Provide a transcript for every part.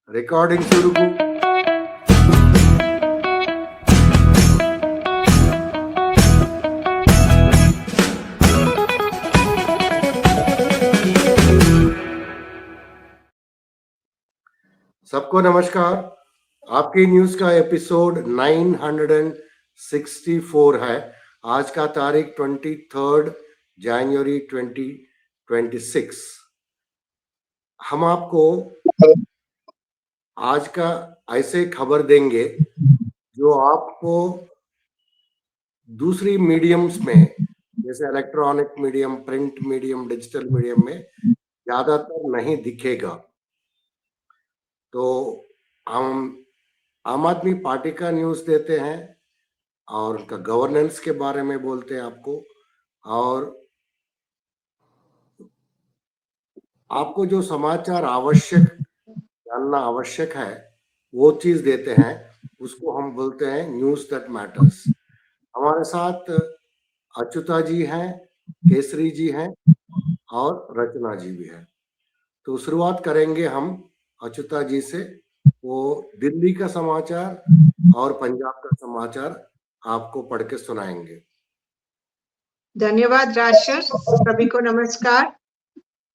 Recording शुरू सबको नमस्कार। आपकी न्यूज का एपिसोड 964 है। आज का तारीख 23 जनवरी 2026। हम आपको आज का ऐसे खबर देंगे जो आपको दूसरी मीडियम्स में जैसे electronic medium, print medium, digital medium में ज्यादातर नहीं दिखेगा। तो हम आम आदमी पार्टी का न्यूज देते हैं और उनका गवर्नेंस के बारे में बोलते हैं आपको, और आपको जो समाचार जानना आवश्यक है वो चीज देते हैं, उसको हम बोलते हैं न्यूज दैट मैटर्स। हमारे साथ अच्युता जी हैं, केसरी जी हैं और रचना जी भी हैं। तो शुरुआत करेंगे हम अच्युता जी से। वो दिल्ली का समाचार और पंजाब का समाचार आपको पढ़ के सुनाएंगे। धन्यवाद राजशर। सभी को नमस्कार।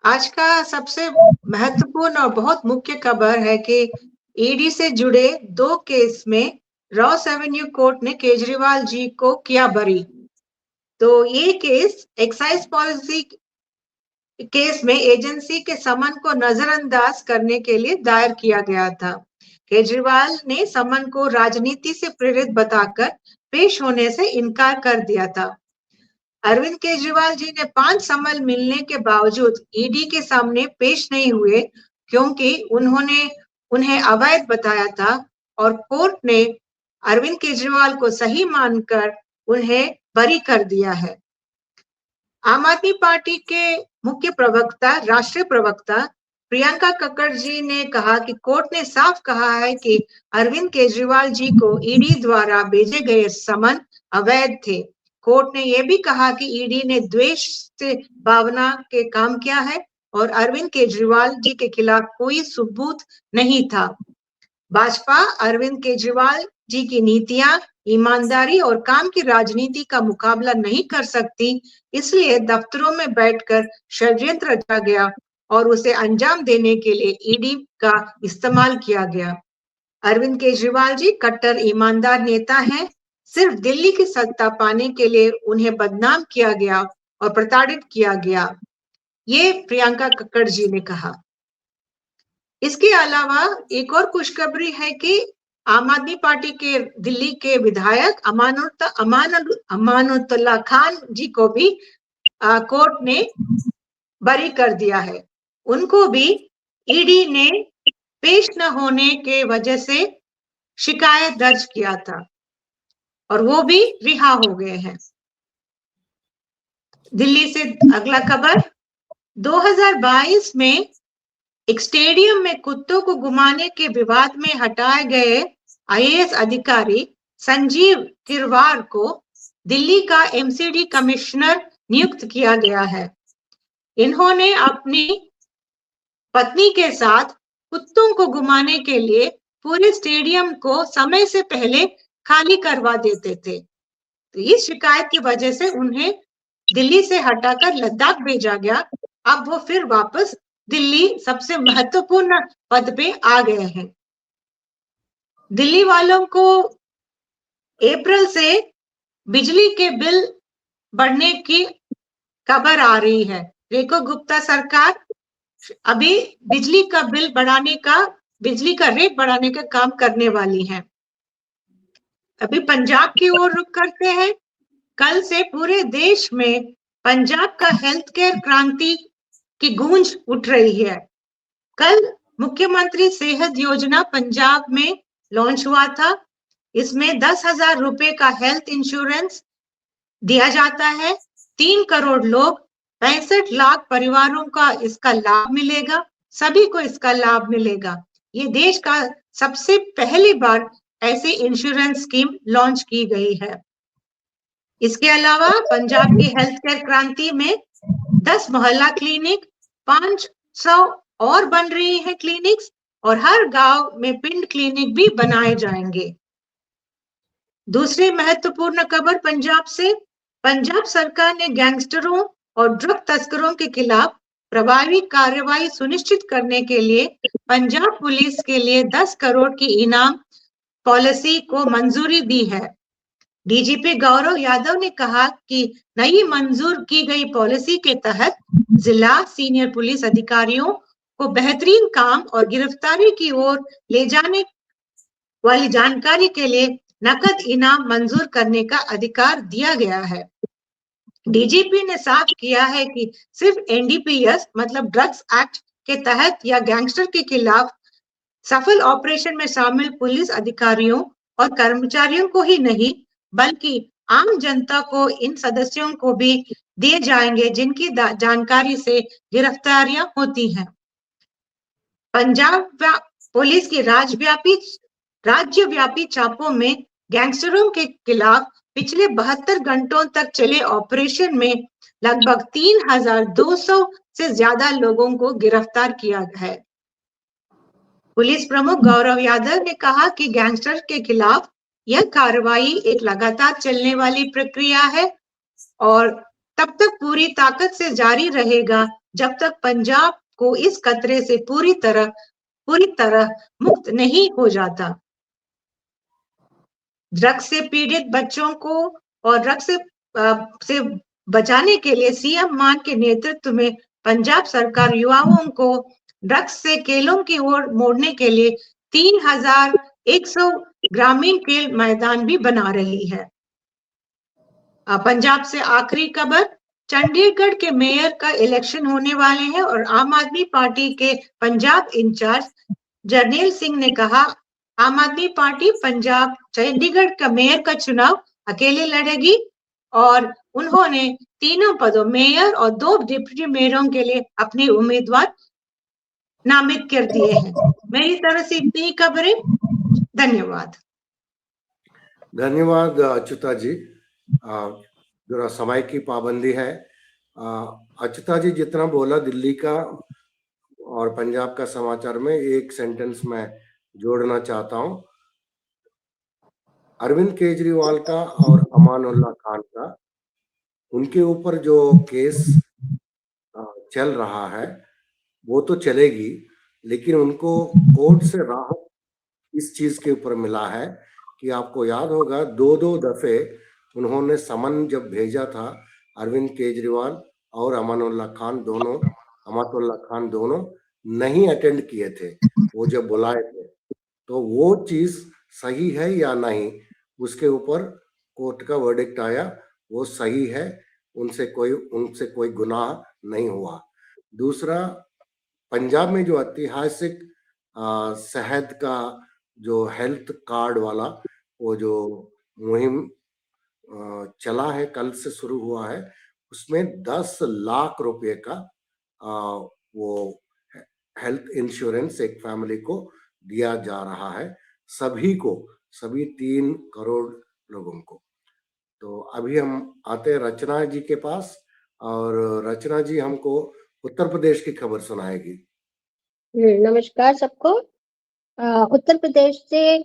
आज का सबसे महत्वपूर्ण और बहुत मुख्य खबर है कि ईडी से जुड़े 2 केस में रॉस एवेन्यू कोर्ट ने केजरीवाल जी को किया बरी। तो ये केस एक्साइज पॉलिसी केस में एजेंसी के समन को नजरअंदाज करने के लिए दायर किया गया था। केजरीवाल ने समन को राजनीति से प्रेरित बताकर पेश होने से इनकार कर दिया था। अरविंद केजरीवाल जी ने 5 समन मिलने के बावजूद ईडी के सामने पेश नहीं हुए क्योंकि उन्होंने उन्हें अवैध बताया था और कोर्ट ने अरविंद केजरीवाल को सही मानकर उन्हें बरी कर दिया है। आम आदमी पार्टी के मुख्य प्रवक्ता, राष्ट्रीय प्रवक्ता प्रियंका कक्कड़ जी ने कहा कि कोर्ट ने साफ कहा है कि अरविंद केजरीवाल जी को ईडी द्वारा भेजे गए समन अवैध थे। कोर्ट ने यह भी कहा कि ईडी ने द्वेष से भावना के काम किया है और अरविंद केजरीवाल जी के खिलाफ कोई सबूत नहीं था। भाजपा अरविंद केजरीवाल जी की नीतियां, ईमानदारी और काम की राजनीति का मुकाबला नहीं कर सकती, इसलिए दफ्तरों में बैठकर षड्यंत्र रचा गया और उसे अंजाम देने के लिए ईडी का इस्तेमाल किया गया। अरविंद केजरीवाल जी कट्टर ईमानदार नेता हैं। सिर्फ दिल्ली की सत्ता पाने के लिए उन्हें बदनाम किया गया और प्रताड़ित किया गया, ये प्रियंका कक्कड़ जी ने कहा। इसके अलावा एक और खुशखबरी है कि आम आदमी पार्टी के दिल्ली के विधायक अमानुतुल्लाह खान जी को भी कोर्ट ने बरी कर दिया है। उनको भी ईडी ने पेश न होने के वजह से शिकायत दर्ज किया था और वो भी रिहा हो गए हैं। दिल्ली से अगला खबर, 2022 में एक स्टेडियम में कुत्तों को घुमाने के विवाद में हटाए गए आईएएस अधिकारी संजीव किरवार को दिल्ली का एमसीडी कमिश्नर नियुक्त किया गया है। इन्होंने अपनी पत्नी के साथ कुत्तों को घुमाने के लिए पूरे स्टेडियम को समय से पहले खाली करवा देते थे। तो इस शिकायत की वजह से उन्हें दिल्ली से हटाकर लद्दाख भेजा गया। अब वो फिर वापस दिल्ली सबसे महत्वपूर्ण पद पे आ गए हैं। दिल्ली वालों को अप्रैल से बिजली के बिल बढ़ने की खबर आ रही है। रेखा गुप्ता सरकार अभी बिजली का रेट बढ़ाने का काम करने वाली है। अभी पंजाब की ओर रुख करते हैं। कल से पूरे देश में पंजाब का हेल्थ केयर क्रांति की गूंज उठ रही है। कल मुख्यमंत्री सेहत योजना पंजाब में लॉन्च हुआ था। इसमें 10,000 रुपए का हेल्थ इंश्योरेंस दिया जाता है। 3 करोड़ लोग, 65 लाख परिवारों का इसका लाभ मिलेगा। सभी को इसका लाभ मिलेगा। ये देश का सबसे पहली बार ऐसी इंश्योरेंस स्कीम लॉन्च की गई है। इसके अलावा पंजाब की हेल्थ केयर क्रांति में 10 मोहल्ला क्लिनिक, 500 और बन रही है क्लिनिक्स, और हर गांव में पिंड क्लिनिक भी बनाए जाएंगे। दूसरी महत्वपूर्ण खबर पंजाब से। पंजाब सरकार ने गैंगस्टरों और ड्रग तस्करों के खिलाफ प्रभावी कार्रवाई सुनिश्चित करने के लिए पंजाब पुलिस के लिए 10 करोड़ की इनाम पॉलिसी को मंजूरी दी है। डीजीपी गौरव यादव ने कहा कि नई मंजूर की गई पॉलिसी के तहत जिला सीनियर पुलिस अधिकारियों को बेहतरीन काम और गिरफ्तारी की ओर ले जाने वाली जानकारी के लिए नकद इनाम मंजूर करने का अधिकार दिया गया है। डीजीपी ने साफ किया है कि सिर्फ एनडीपीएस मतलब ड्रग्स एक्ट के तहत या गैंगस्टर के खिलाफ सफल ऑपरेशन में शामिल पुलिस अधिकारियों और कर्मचारियों को ही नहीं बल्कि आम जनता को इन सदस्यों को भी दिए जाएंगे जिनकी जानकारी से गिरफ्तारियां होती हैं। पंजाब पुलिस की राज्यव्यापी छापों में गैंगस्टरों के खिलाफ पिछले 72 घंटों तक चले ऑपरेशन में लगभग 3,200 से ज्यादा लोगों को गिरफ्तार किया है। पुलिस प्रमुख गौरव यादव ने कहा कि गैंगस्टर के खिलाफ यह कार्रवाई एक लगातार चलने वाली प्रक्रिया है और तब तक पूरी ताकत से जारी रहेगा जब तक पंजाब को इस खतरे से पूरी तरह मुक्त नहीं हो जाता। ड्रग्स से पीड़ित बच्चों को और ड्रग्स से बचाने के लिए सीएम मान के नेतृत्व में पंजाब सरकार युवाओं को ड्रग्स से खेलों की ओर मोड़ने के लिए 3,100 ग्रामीण खेल मैदान भी बना रही है। पंजाब से आखिरी खबर, चंडीगढ़ के मेयर का इलेक्शन होने वाले हैं और आम आदमी पार्टी के पंजाब इंचार्ज जरनैल सिंह ने कहा आम आदमी पार्टी पंजाब चंडीगढ़ का मेयर का चुनाव अकेले लड़ेगी और उन्होंने तीनों पदों मेयर और 2 डिप्टी मेयरों के लिए अपने उम्मीदवार नामित कर दिए हैं। मेरी तरफ से इतनी ही खबरें। धन्यवाद। धन्यवाद अच्युता जी। जरा समय की पाबंदी है। अच्युता जी जितना बोला दिल्ली का और पंजाब का समाचार में एक सेंटेंस में जोड़ना चाहता हूं। अरविंद केजरीवाल का और अमानुल्लाह खान का, उनके ऊपर जो केस चल रहा है वो तो चलेगी, लेकिन उनको कोर्ट से राहत इस चीज के ऊपर मिला है कि आपको याद होगा 2 दफे उन्होंने समन जब भेजा था अरविंद केजरीवाल और अमानुल्लाह खान दोनों नहीं अटेंड किए थे वो जब बुलाए थे। तो वो चीज सही है या नहीं, उसके ऊपर कोर्ट का वर्डिक्ट आया, वो सही है, उनसे कोई गुनाह नहीं हुआ। दूसरा, पंजाब में जो ऐतिहासिक शहद का जो हेल्थ कार्ड वाला वो जो मुहिम चला है, कल से शुरू हुआ है, उसमें 10 लाख रुपए का वो हेल्थ इंश्योरेंस एक फैमिली को दिया जा रहा है, सभी 3 करोड़ लोगों को। तो अभी हम आते हैं रचना जी के पास और रचना जी हमको उत्तर प्रदेश की खबर सुनाएगी। नमस्कार सबको। उत्तर प्रदेश से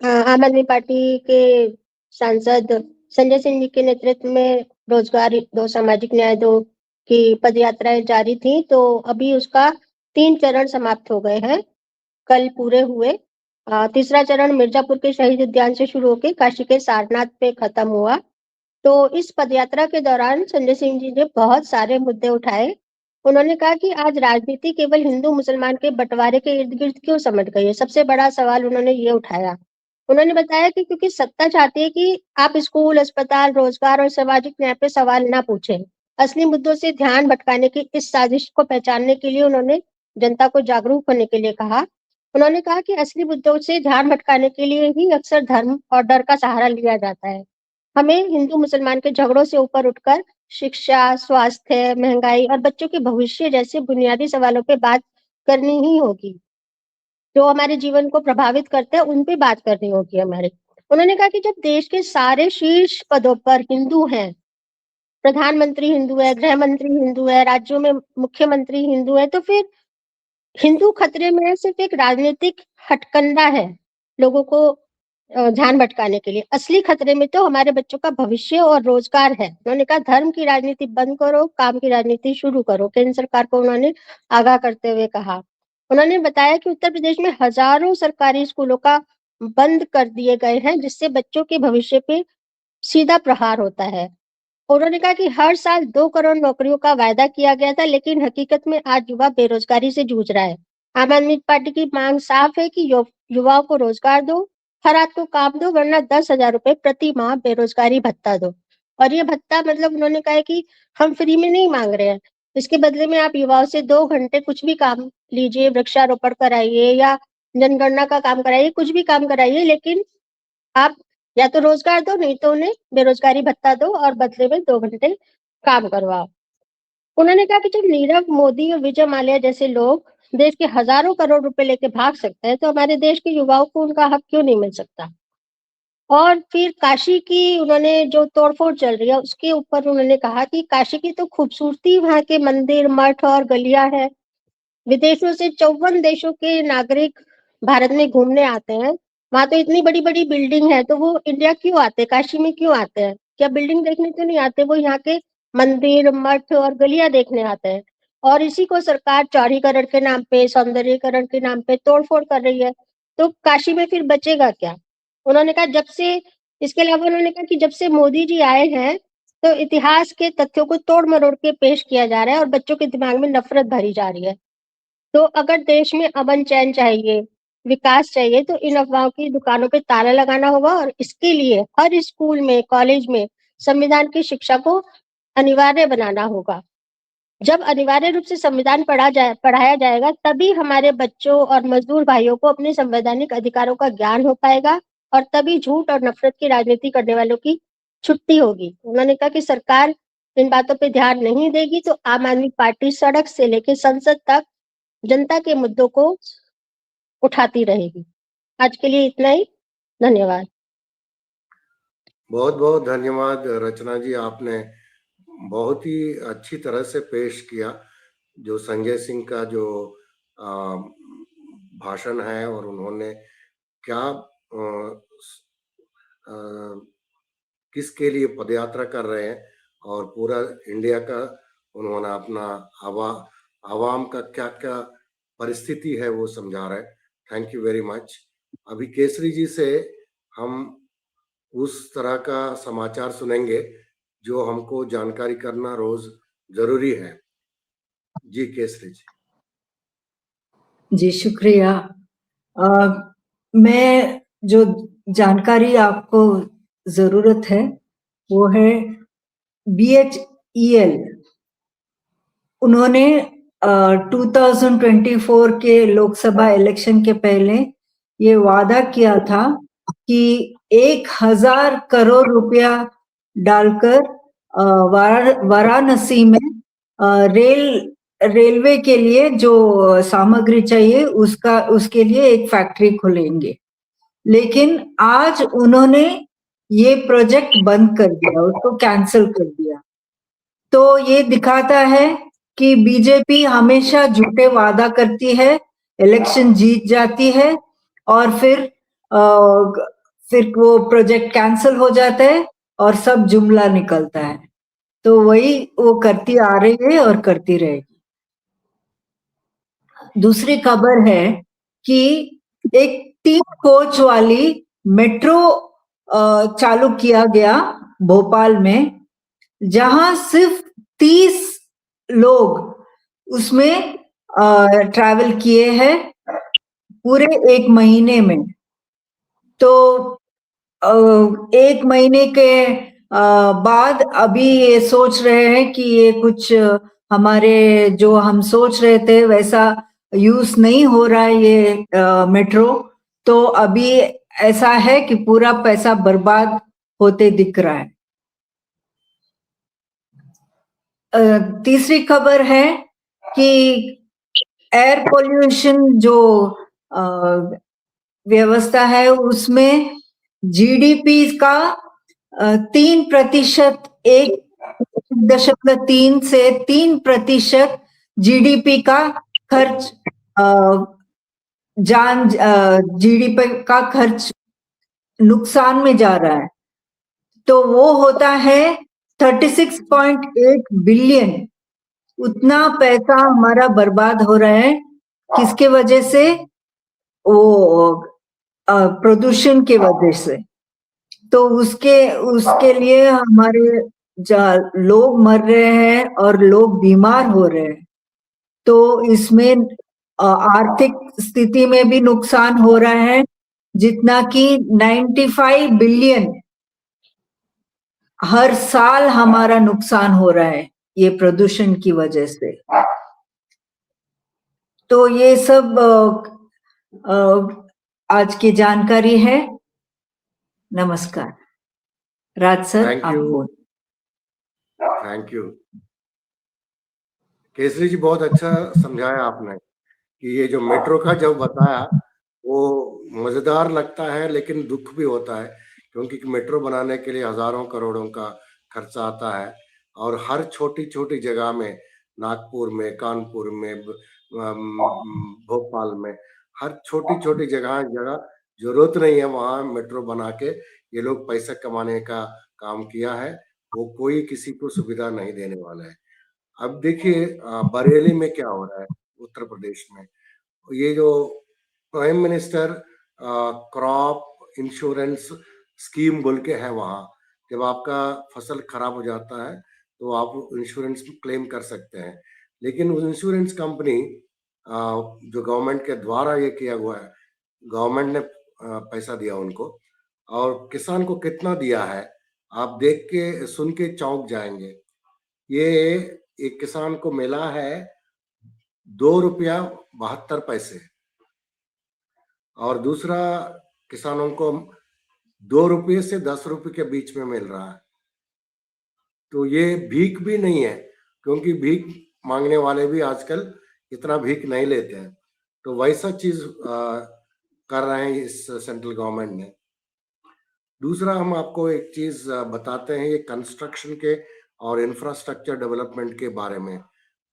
आम आदमी पार्टी के सांसद संजय सिंह जी के नेतृत्व में रोजगार 2, सामाजिक न्याय 2 की पदयात्राएं जारी थी। तो अभी उसका 3 चरण समाप्त हो गए हैं, कल पूरे हुए। तीसरा चरण मिर्जापुर के शहीद उद्यान से शुरू होकर काशी के सारनाथ पे खत्म हुआ। तो इस पदयात्रा के दौरान संजय सिंह जी ने बहुत सारे मुद्दे उठाए। उन्होंने कहा कि आज राजनीति केवल हिंदू मुसलमान के बंटवारे के इर्द गिर्द क्यों सिमट गई है। सबसे बड़ा सवाल उन्होंने ये उठाया। उन्होंने बताया कि क्योंकि सत्ता चाहती है कि आप स्कूल, अस्पताल, रोजगार और सामाजिक न्याय पे सवाल ना पूछें। असली मुद्दों से ध्यान भटकाने की इस साजिश को पहचानने के लिए उन्होंने जनता को जागरूक होने के लिए कहा। उन्होंने कहा कि असली मुद्दों से ध्यान भटकाने के लिए ही अक्सर धर्म और डर का सहारा लिया जाता है। हमें हिंदू मुसलमान के झगड़ों से ऊपर उठकर शिक्षा, स्वास्थ्य, महंगाई और बच्चों के भविष्य जैसे बुनियादी सवालों पे बात करनी ही होगी। जो हमारे जीवन को प्रभावित करते हैं उन पे बात करनी होगी हमारे। उन्होंने कहा कि जब देश के सारे शीर्ष पदों पर हिंदू हैं, प्रधानमंत्री हिंदू है, गृह मंत्री हिंदू है, राज्यों में मुख्यमंत्री हिंदू है, तो फिर हिंदू खतरे में सिर्फ एक राजनीतिक हथकंडा है लोगों को ध्यान भटकाने के लिए। असली खतरे में तो हमारे बच्चों का भविष्य और रोजगार है। उन्होंने कहा धर्म की राजनीति बंद करो, काम की राजनीति शुरू करो। केंद्र सरकार को उन्होंने आगाह करते हुए कहा। उन्होंने बताया कि उत्तर प्रदेश में हजारों सरकारी स्कूलों का बंद कर दिए गए हैं, जिससे बच्चों के भविष्य पे सीधा प्रहार होता है। उन्होंने कहा कि हर साल 2 करोड़ नौकरियों का वायदा किया गया था, लेकिन हकीकत में आज युवा बेरोजगारी से जूझ रहा है। आम आदमी पार्टी की मांग साफ है कि युवाओं को रोजगार दो, हर रात को काम दो, वरना 10,000 रुपए प्रति माह बेरोजगारी भत्ता दो। और ये भत्ता मतलब उन्होंने कहा है कि हम फ्री में नहीं मांग रहे हैं, इसके बदले में आप युवाओं से 2 घंटे कुछ भी काम लीजिए, वृक्षारोपण कराइए या जनगणना का काम कराइए, कुछ भी काम कराइए, लेकिन आप या तो रोजगार दो, नहीं तो उन्हें बेरोजगारी भत्ता दो और बदले में 2 घंटे काम करवाओ। उन्होंने कहा कि जब नीरव मोदी और विजय माल्या जैसे लोग देश के हजारों करोड़ रुपए लेके भाग सकते हैं, तो हमारे देश के युवाओं को उनका हक क्यों नहीं मिल सकता। और फिर काशी की उन्होंने जो तोड़फोड़ चल रही है उसके ऊपर उन्होंने कहा कि काशी की तो खूबसूरती, वहां के मंदिर, मठ और गलियां है। विदेशों से 54 देशों के नागरिक भारत में घूमने आते हैं। वहां तो इतनी बड़ी बड़ी बिल्डिंग है, तो वो इंडिया क्यों आते हैं, काशी में क्यों आते हैं? क्या बिल्डिंग देखने तो नहीं आते, वो यहाँ के मंदिर, मठ और गलियां देखने आते हैं। और इसी को सरकार चौड़ीकरण के नाम पे, सौंदर्यीकरण के नाम पे तोड़फोड़ कर रही है। तो काशी में फिर बचेगा क्या? उन्होंने कहा जब से इसके अलावा उन्होंने कहा कि जब से मोदी जी आए हैं, तो इतिहास के तथ्यों को तोड़ मरोड़ के पेश किया जा रहा है और बच्चों के दिमाग में नफरत भरी जा रही है। तो अगर देश में अमन चैन चाहिए, विकास चाहिए, तो इन अफवाहों की दुकानों पे ताला लगाना होगा और इसके लिए हर स्कूल में, कॉलेज में संविधान की शिक्षा को अनिवार्य बनाना होगा। जब अनिवार्य रूप से संविधान पढ़ाया जाएगा, तभी हमारे बच्चों और मजदूर भाइयों को अपने संवैधानिक अधिकारों का ज्ञान हो पाएगा और तभी झूठ और नफरत की राजनीति करने वालों की छुट्टी होगी। उन्होंने कहा कि सरकार इन बातों पे ध्यान नहीं देगी तो आम आदमी पार्टी सड़क से लेकर संसद तक जनता के मुद्दों को उठाती रहेगी। आज के लिए इतना ही, धन्यवाद। बहुत बहुत धन्यवाद रचना जी, आपने बहुत ही अच्छी तरह से पेश किया जो संजय सिंह का जो भाषण है और उन्होंने क्या किसके लिए पदयात्रा कर रहे हैं और पूरा इंडिया का उन्होंने अपना आवाम का क्या क्या परिस्थिति है वो समझा रहे हैं। Thank you very much. अभी केसरी जी से हम उस तरह का समाचार सुनेंगे जो हमको जानकारी करना रोज जरूरी है। जी केसरी जी। जी शुक्रिया। मैं जो जानकारी आपको जरूरत है वो है BHEL। उन्होंने 2024 के लोकसभा इलेक्शन के पहले ये वादा किया था कि 1,000 करोड़ रुपया डालकर वाराणसी में रेलवे के लिए जो सामग्री चाहिए उसके लिए एक फैक्ट्री खोलेंगे। लेकिन आज उन्होंने ये प्रोजेक्ट बंद कर दिया, उसको कैंसिल कर दिया। तो ये दिखाता है कि बीजेपी हमेशा झूठे वादा करती है, इलेक्शन जीत जाती है और फिर वो प्रोजेक्ट कैंसिल हो जाता है और सब जुमला निकलता है। तो वही वो करती आ रही है और करती रहेगी। दूसरी खबर है कि एक 3 कोच वाली मेट्रो चालू किया गया भोपाल में, जहां सिर्फ 30 लोग उसमें ट्रैवल किए हैं पूरे 1 महीने में। तो 1 महीने के बाद अभी ये सोच रहे हैं कि ये कुछ हमारे जो हम सोच रहे थे वैसा यूज नहीं हो रहा है ये मेट्रो। तो अभी ऐसा है कि पूरा पैसा बर्बाद होते दिख रहा है। तीसरी खबर है कि एयर पोल्यूशन जो व्यवस्था है उसमें जीडीपी का 3%, 1.3 से 3% जीडीपी का खर्च जान जीडीपी का खर्च नुकसान में जा रहा है, तो वो होता है 36.8 बिलियन। उतना पैसा हमारा बर्बाद हो रहा है, किसके वजह से? वो प्रदूषण के वजह से। तो उसके लिए हमारे लोग मर रहे हैं और लोग बीमार हो रहे हैं। तो इसमें आर्थिक स्थिति में भी नुकसान हो रहा है, जितना कि 95 बिलियन हर साल हमारा नुकसान हो रहा है ये प्रदूषण की वजह से। तो ये सब आज की जानकारी है। नमस्कार। राज सर, थैंक आप यू, बोल। थैंक यू केसरी जी, बहुत अच्छा समझाया आपने कि ये जो मेट्रो का जब बताया वो मजेदार लगता है, लेकिन दुख भी होता है, क्योंकि मेट्रो बनाने के लिए हजारों करोड़ों का खर्चा आता है और हर छोटी छोटी जगह में, नागपुर में, कानपुर में, भोपाल में, हर छोटी छोटी जगह जरूरत नहीं है वहां मेट्रो बना के ये लोग पैसा कमाने का काम किया है। वो कोई किसी को सुविधा नहीं देने वाला है। अब देखिए बरेली में क्या हो रहा है, उत्तर प्रदेश में। ये जो prime minister crop insurance scheme बोल के है, वहां जब आपका फसल खराब हो जाता है तो आप इंश्योरेंस क्लेम कर सकते हैं, लेकिन वो इंश्योरेंस कंपनी जो गवर्नमेंट के द्वारा ये किया हुआ है, गवर्नमेंट ने पैसा दिया उनको, और किसान को कितना दिया है आप देख के सुन के चौंक जाएंगे। ये एक किसान को मिला है 2.72 रुपया, और दूसरा किसानों को 2 रुपये से 10 रुपये के बीच में मिल रहा है। तो ये भीख भी नहीं है, क्योंकि भीख मांगने वाले भी आजकल इतना भीख नहीं लेते हैं। तो वैसा चीज कर रहे हैं इस सेंट्रल गवर्नमेंट ने। दूसरा हम आपको एक चीज बताते हैं, ये कंस्ट्रक्शन के और इंफ्रास्ट्रक्चर डेवलपमेंट के बारे में।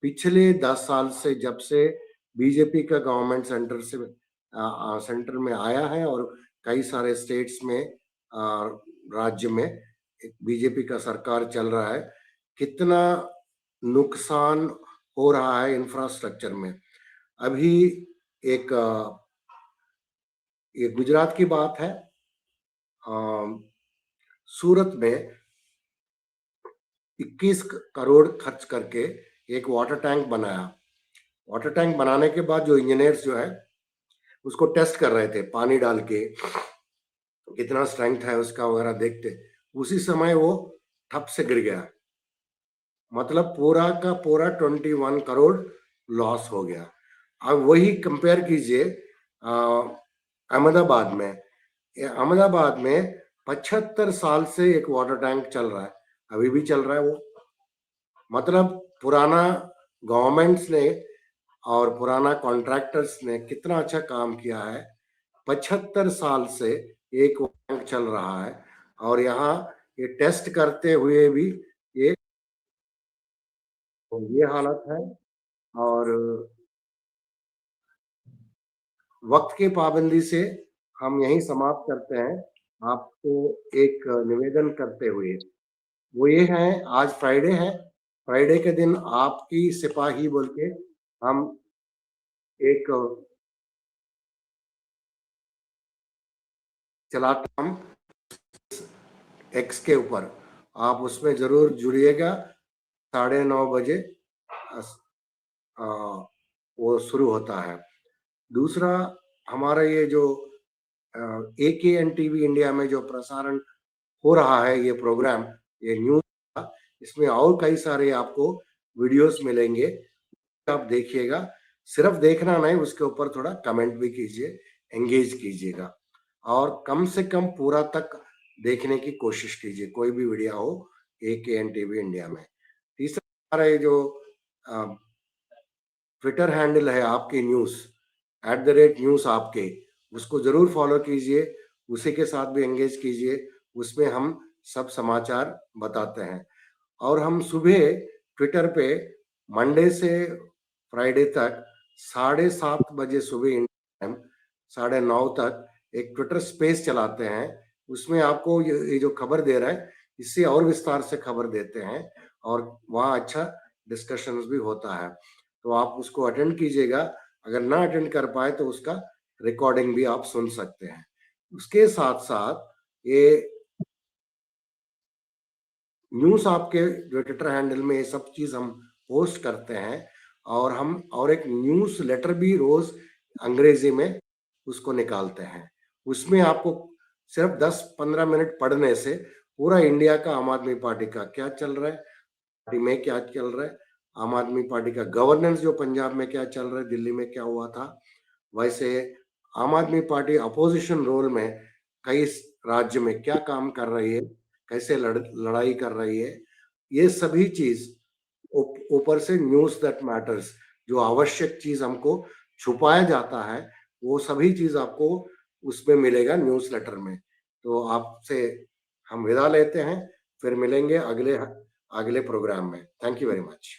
पिछले 10 साल से, जब से बीजेपी का गवर्नमेंट सेंटर में आया है और कई सारे स्टेट्स में, राज्य में बीजेपी का सरकार चल रहा है, कितना नुकसान हो रहा है इंफ्रास्ट्रक्चर में। अभी एक ये गुजरात की बात है, सूरत में 21 करोड़ खर्च करके एक वाटर टैंक बनाया। वाटर टैंक बनाने के बाद जो इंजीनियर्स जो है उसको टेस्ट कर रहे थे, पानी डाल के कितना स्ट्रेंथ है उसका वगैरह देखते, उसी समय वो ठप से गिर गया। मतलब पूरा का पूरा 21 करोड़ लॉस हो गया। अब वही कंपेयर कीजिए अहमदाबाद में। अहमदाबाद में 75 साल से एक वाटर टैंक चल रहा है, अभी भी चल रहा है वो। मतलब पुराना गवर्नमेंट्स ने और पुराना कॉन्ट्रैक्टर्स ने कितना अच्छा काम किया है। 75 साल से एक टैंक चल रहा है, और यहाँ ये टेस्ट करते हुए भी ये हालत है। और वक्त की पाबंदी से हम यहीं समाप्त करते हैं। आपको एक निवेदन करते हुए, वो ये है, आज फ्राइडे है, फ्राइडे के दिन आपकी सिपाही बोल के हम एक चलाते हम एक्स के ऊपर, आप उसमें जरूर जुड़िएगा। 9:30 बजे वो शुरू होता है। दूसरा, हमारा ये जो AKN TV इंडिया में जो प्रसारण हो रहा है, ये प्रोग्राम, ये न्यूज का, इसमें और कई सारे आपको वीडियोस मिलेंगे, आप देखिएगा। सिर्फ देखना नहीं, उसके ऊपर थोड़ा कमेंट भी कीजिए, एंगेज कीजिएगा, और कम से कम पूरा तक देखने की कोशिश कीजिए, कोई भी वीडियो हो AKN TV इंडिया में। तीसरा, हमारा ये जो ट्विटर हैंडल है आपकी न्यूज @न्यूज आपके, उसको जरूर फॉलो कीजिए, उसी के साथ भी एंगेज कीजिए। उसमें हम सब समाचार बताते हैं, और हम सुबह ट्विटर पे मंडे से फ्राइडे तक 7:30 बजे सुबह इंडिया टाइम 9:30 तक एक ट्विटर स्पेस चलाते हैं। उसमें आपको ये जो खबर दे रहा है इससे और विस्तार से खबर देते हैं और वहाँ अच्छा डिस्कशंस भी होता है। तो आप उसको अटेंड कीजिएगा। अगर ना अटेंड कर पाए तो उसका रिकॉर्डिंग भी आप सुन सकते हैं। उसके साथ साथ ये न्यूज़ आपके जो ट्विटर हैंडल में ये सब चीज हम पोस्ट करते हैं और एक न्यूज़ लेटर भी रोज अंग्रेजी में उसको निकालते हैं। उसमें आपको सिर्फ 10-15 मिनट पढ़ने से पूरा इंडिया का आम आदमी पार्टी का क्या चल रहा है, पार्टी में क्या चल रहा है, आम आदमी पार्टी का गवर्नेंस जो पंजाब में क्या चल रहा है, दिल्ली में क्या हुआ था, वैसे आम आदमी पार्टी अपोजिशन रोल में कई राज्य में क्या काम कर रही है, कैसे लड़ाई कर रही है, ये सभी चीज ऊपर से न्यूज़ दैट मैटर्स जो आवश्यक चीज हमको छुपाया जाता है वो सभी चीज आपको उसमें मिलेगा न्यूज़ लेटर में। तो आपसे हम विदा लेते हैं, फिर मिलेंगे अगले प्रोग्राम में। Thank you very much.